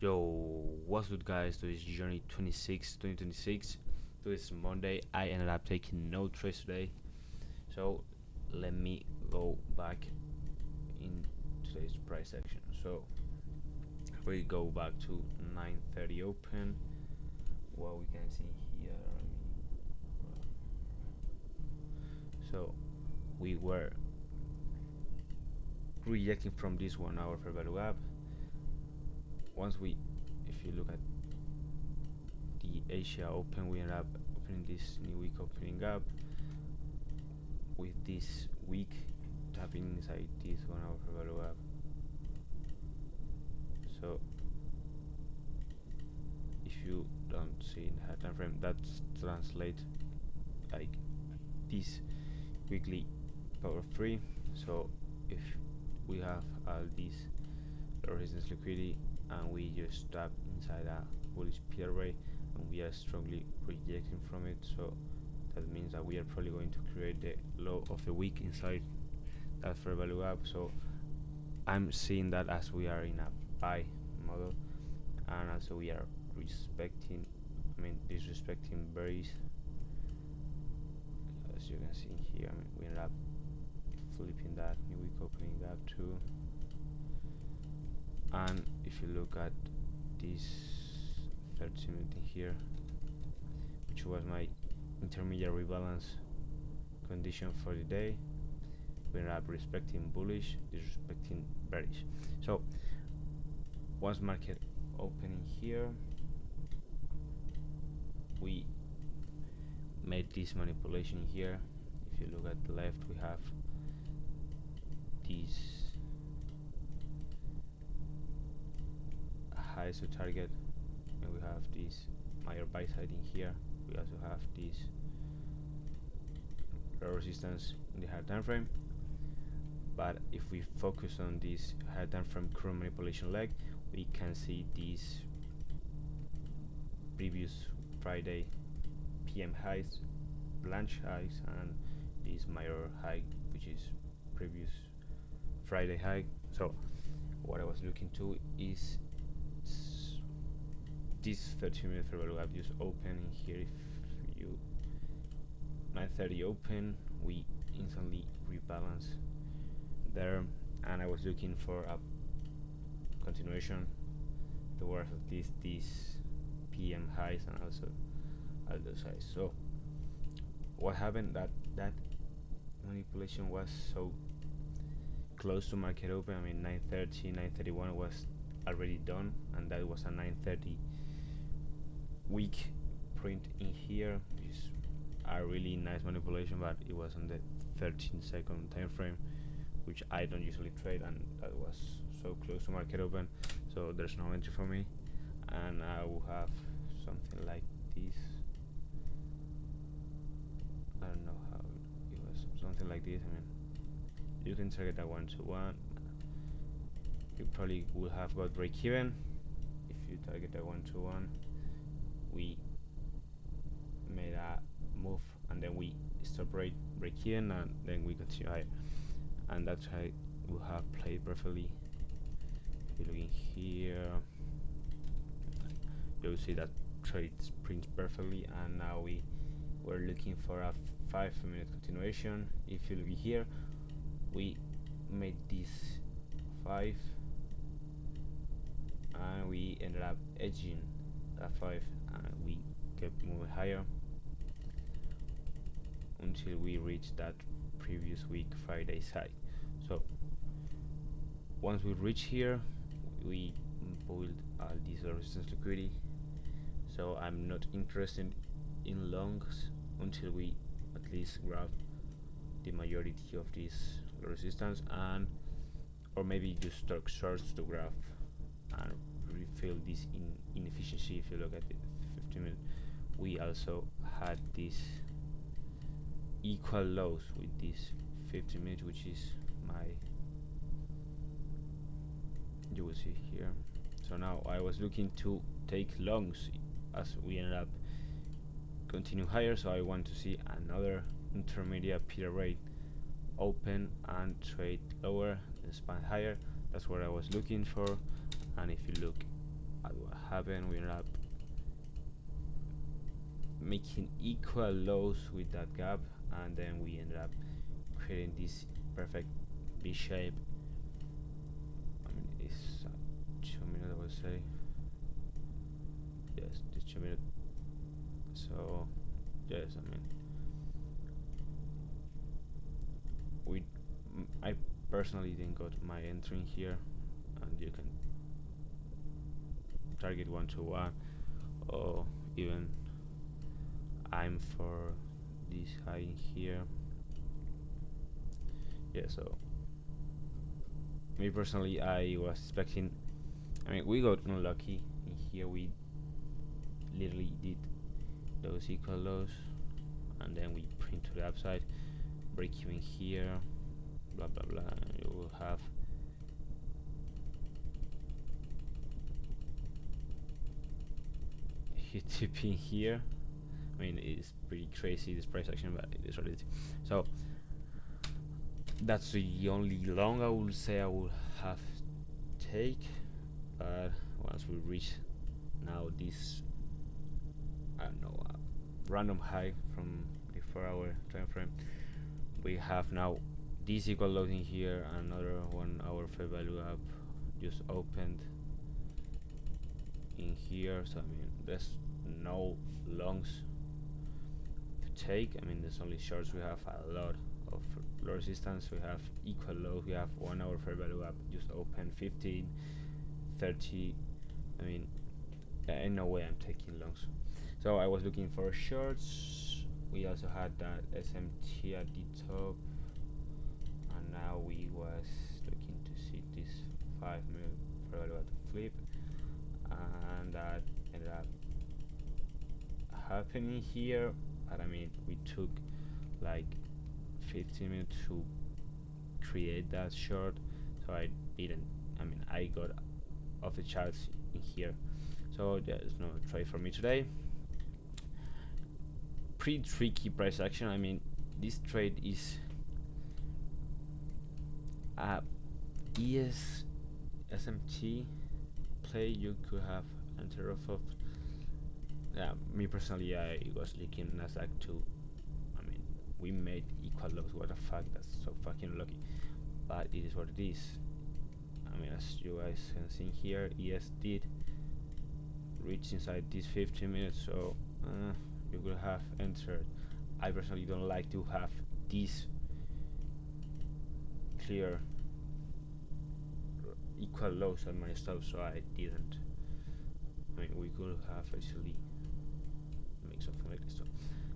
Yo, what's good guys? Today is January 26, 2026. Today is Monday. I ended up taking no trades today. So let me go back in today's price section. So we go back to 9:30 open. What we can see here. So we were rejecting from this 1 hour fair value gap. Once if you look at the Asia open, we end up opening this new week opening up with this week tapping inside this 1 hour fair value gap. So if you don't see in the high time frame, that's translate like this weekly power 3. So if we have all this resistance liquidity and we just tap inside a bullish P array and we are strongly rejecting from it, so that means that we are probably going to create the low of the week inside that fair value gap. So I'm seeing that as we are in a buy model, and also we are disrespecting berries, as you can see here. We end up flipping that new week opening gap too. And if you look at this 30-minute here, which was my intermediate rebalance condition for the day, we end up respecting bullish, disrespecting bearish. So once market opening here, we made this manipulation here. If you look at the left, we have these highs to target, and we have this major buy side in here. We also have this low resistance in the higher time frame. But if we focus on this higher time frame current manipulation leg, we can see these previous Friday PM highs, blanch highs, and this major high, which is previous Friday high. So what I was looking to is this 30-minute fair value gap just opening here. If you 9:30 open, we instantly rebalance there, and I was looking for a continuation towards at least these PM highs and also all those highs. So what happened, that manipulation was so close to market open. 9:30, 9:31 was already done, and that was a 9:30 week print in here, which is a really nice manipulation, but it was on the 13-second time frame, which I don't usually trade, and that was so close to market open, so there's no entry for me. And I will have something like this. I don't know how it was, something like this. You can target that 1-to-1. You probably will have got break even if you target that 1-to-1. We made a move and then we stop break even, and then we continue higher, and that's how it will have played perfectly. If you're looking here, you'll see that trade prints perfectly, and now we were looking for a 5-minute continuation. If you look here, we made this 5 and we ended up edging that 5, and we kept moving higher until we reached that previous week Friday's high. So once we reach here, we build all this resistance liquidity, so I'm not interested in longs until we at least grab the majority of this resistance, and or maybe just stock shorts to grab and refill this inefficiency. If you look at the 15-minute, we also had this equal lows with this 15-minute, which is you will see here. So now I was looking to take longs as we ended up continue higher, so I want to see another intermediate P array open and trade lower and expand higher. That's what I was looking for. And if you look at happened? We ended up making equal lows with that gap, and then we ended up creating this perfect V shape. I mean, it's 2 minutes, I would say. Yes, this 2 minutes. So yes, I mean, I personally then got my entry in here, and you can target 1 to 1, or even aim for this high in here. Yeah, so me personally, I was expecting, I mean, we got unlucky in here. We literally did those equal lows, and then we print to the upside, break even here, blah blah blah. You will have hit TP here. I mean, it's pretty crazy, this price action, but it is what it is. So that's the only long I would say I would have take. But once we reach now this, I don't know, random high from the 4-hour time frame, we have now this equal load in here, another 1 hour fair value up just opened in here. So I mean, there's no longs to take. I mean, there's only shorts. We have a lot of low resistance. We have equal lows. We have 1 hour fair value up just open 15, 30. I mean, in no way I'm taking longs. So I was looking for shorts. We also had that SMT at the top, and now we was looking to see this 5-minute fair value at the flip, and that ended up happening here. But I mean, we took like 15 minutes to create that short, so I didn't, I mean, I got off the charts in here, so there's no trade for me today. Pretty tricky price action. I mean, this trade is a ES SMT play you could have entered off of. Me personally, I was looking Nasdaq too. I mean, we made equal lows. What the fuck? That's so fucking lucky. But it is what it is. I mean, as you guys can see here, ES did reach inside these 15 minutes, so you could have entered. I personally don't like to have these clear equal lows on my stop, so I didn't. I mean, we could have actually make something like this. So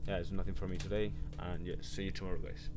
yeah, it's nothing for me today, and yeah, see you tomorrow, guys.